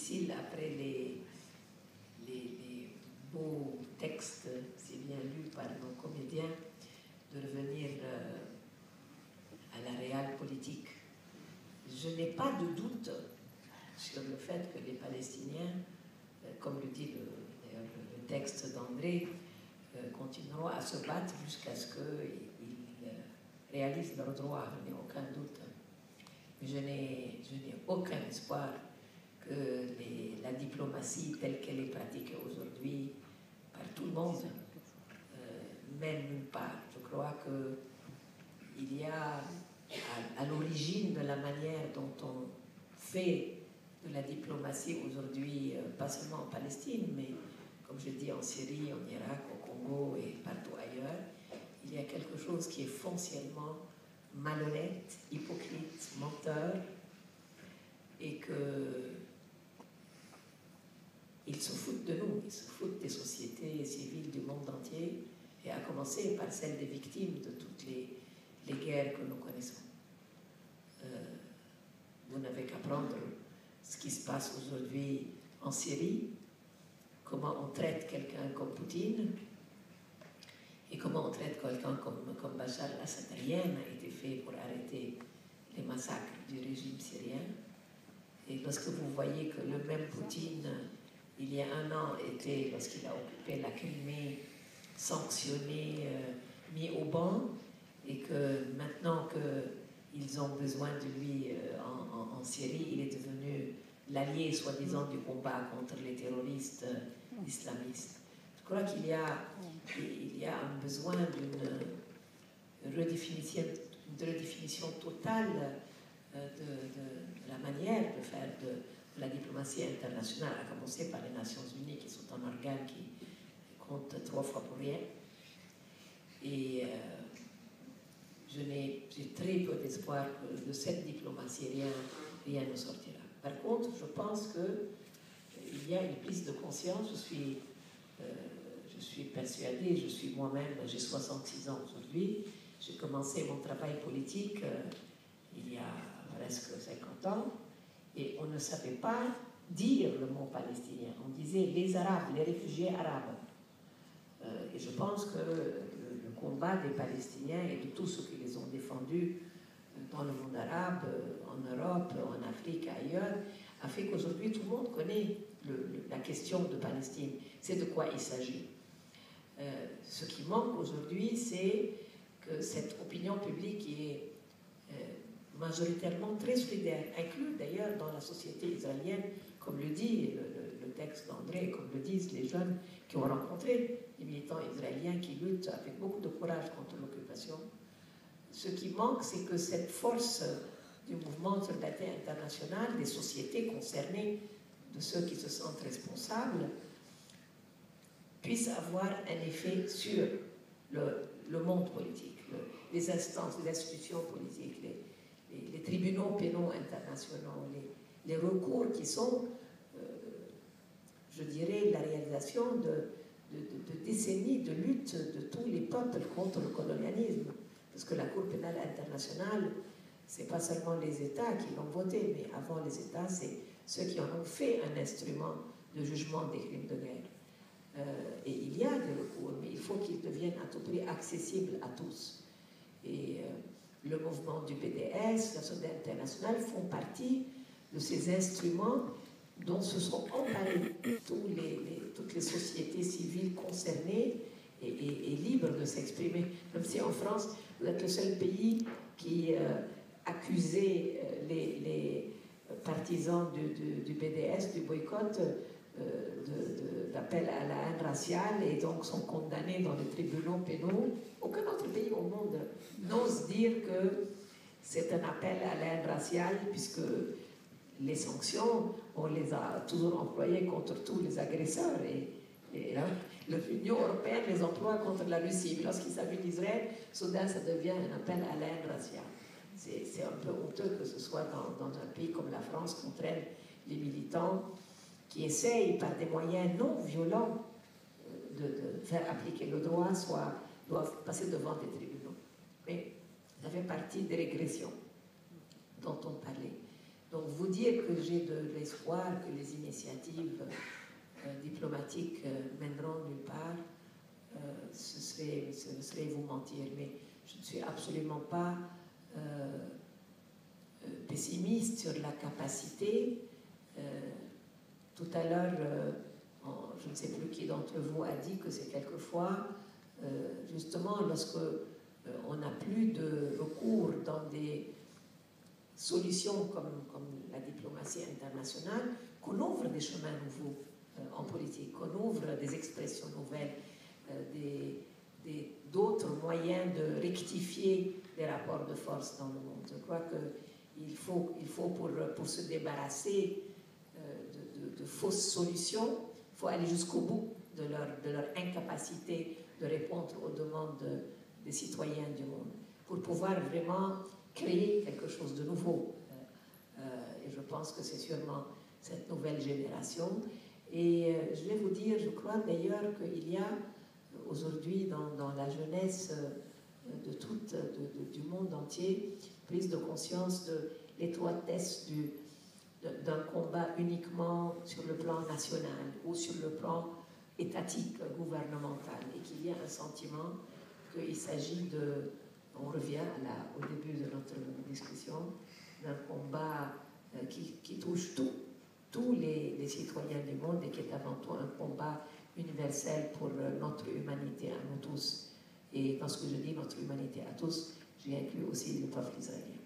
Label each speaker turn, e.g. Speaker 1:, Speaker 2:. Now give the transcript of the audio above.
Speaker 1: difficile, après les beaux textes si bien lus par nos comédiens, de revenir à la réelle politique. Je n'ai pas de doute sur le fait que les Palestiniens, comme le dit le texte d'André, continueront à se battre jusqu'à ce qu'ils réalisent leurs droits. Je n'ai aucun doute. Mais je n'ai aucun espoir que la diplomatie telle qu'elle est pratiquée aujourd'hui par tout le monde mène nulle part. Je crois qu'il y a à l'origine de la manière dont on fait de la diplomatie aujourd'hui, pas seulement en Palestine, mais comme je dis en Syrie, en Irak, au Congo et partout ailleurs, il y a quelque chose qui est foncièrement malhonnête, hypocrite, menteur, et qu'ils se foutent de nous, ils se foutent des sociétés civiles du monde entier, et à commencer par celle des victimes de toutes les guerres que nous connaissons. Vous n'avez qu'à prendre ce qui se passe aujourd'hui en Syrie, comment on traite quelqu'un comme Poutine, et comment on traite quelqu'un comme Bachar al-Assad. Rien n'a été fait pour arrêter les massacres du régime syrien. Et lorsque vous voyez que le même Poutine, il y a un an, était, lorsqu'il a occupé la Crimée, sanctionné, mis au banc, et que maintenant qu'ils ont besoin de lui en Syrie, il est devenu l'allié, soi-disant, du combat contre les terroristes islamistes. Je crois qu'il y a un besoin d'une redéfinition totale de la manière de faire de la diplomatie internationale, à commencer par les Nations Unies, qui sont un organe qui compte 3 fois pour rien. Et j'ai très peu d'espoir que de cette diplomatie, rien ne sortira. Par contre, je pense qu'il y a une prise de conscience. Je suis persuadée, je suis moi-même, j'ai 66 ans aujourd'hui, j'ai commencé mon travail politique il y a presque 50 ans, et on ne savait pas dire le mot palestinien. On disait les Arabes, les réfugiés arabes. Et je pense que le combat des Palestiniens et de tous ceux qui les ont défendus dans le monde arabe, en Europe, en Afrique, ailleurs, a fait qu'aujourd'hui tout le monde connaît la question de Palestine. C'est de quoi il s'agit. Ce qui manque aujourd'hui, c'est que cette opinion publique qui est majoritairement très solidaire, inclus d'ailleurs dans la société israélienne, comme le dit le texte d'André, comme le disent les jeunes qui ont rencontré les militants israéliens qui luttent avec beaucoup de courage contre l'occupation. Ce qui manque, c'est que cette force du mouvement de solidarité internationale, des sociétés concernées, de ceux qui se sentent responsables, puisse avoir un effet sur le monde politique, les instances, les institutions politiques, les tribunaux pénaux internationaux, les recours qui sont, je dirais, la réalisation de décennies de lutte de tous les peuples contre le colonialisme. Parce que la Cour pénale internationale, ce n'est pas seulement les États qui l'ont voté, mais avant les États, c'est ceux qui en ont fait un instrument de jugement des crimes de guerre. Et il y a des recours, mais il faut qu'ils deviennent à tout prix accessibles à tous. Et le mouvement du BDS, la solidarité internationale, font partie de ces instruments dont se sont emparées toutes les sociétés civiles concernées et libres de s'exprimer. Même si en France, vous êtes le seul pays qui accusait les partisans du BDS, du boycott, d'appel à la haine raciale, et donc sont condamnés dans les tribunaux pénaux. Aucun autre pays au monde n'ose dire que c'est un appel à la haine raciale, puisque les sanctions, on les a toujours employées contre tous les agresseurs, et l'Union européenne les emploie contre la Russie. Mais lorsqu'il s'agit d'Israël, soudain ça devient un appel à la haine raciale. C'est un peu honteux que ce soit dans un pays comme la France qu'on traîne les militants qui essayent par des moyens non violents de faire appliquer le droit, doivent passer devant des tribunaux. Mais ça fait partie des régressions dont on parlait. Donc vous dire que j'ai de l'espoir que les initiatives diplomatiques mèneront nulle part, ce serait vous mentir. Mais je ne suis absolument pas pessimiste sur la capacité. Tout à l'heure, je ne sais plus qui d'entre vous a dit que c'est quelquefois, justement, lorsque on n'a plus de recours dans des solutions comme la diplomatie internationale, qu'on ouvre des chemins nouveaux en politique, qu'on ouvre des expressions nouvelles, d'autres moyens de rectifier les rapports de force dans le monde. Je crois qu'il faut pour se débarrasser de fausses solutions, il faut aller jusqu'au bout de leur incapacité de répondre aux demandes des citoyens du monde, pour pouvoir vraiment créer quelque chose de nouveau. Et je pense que c'est sûrement cette nouvelle génération. Et je vais vous dire, je crois d'ailleurs qu'il y a aujourd'hui dans la jeunesse du monde entier prise de conscience de l'étroitesse d'un combat uniquement sur le plan national ou sur le plan étatique, gouvernemental, et qu'il y a un sentiment qu'il s'agit on revient au début de notre discussion, d'un combat qui touche tous les citoyens du monde et qui est avant tout un combat universel pour notre humanité à nous tous. Et dans ce que je dis, notre humanité à tous, j'y inclus aussi le peuple israélien.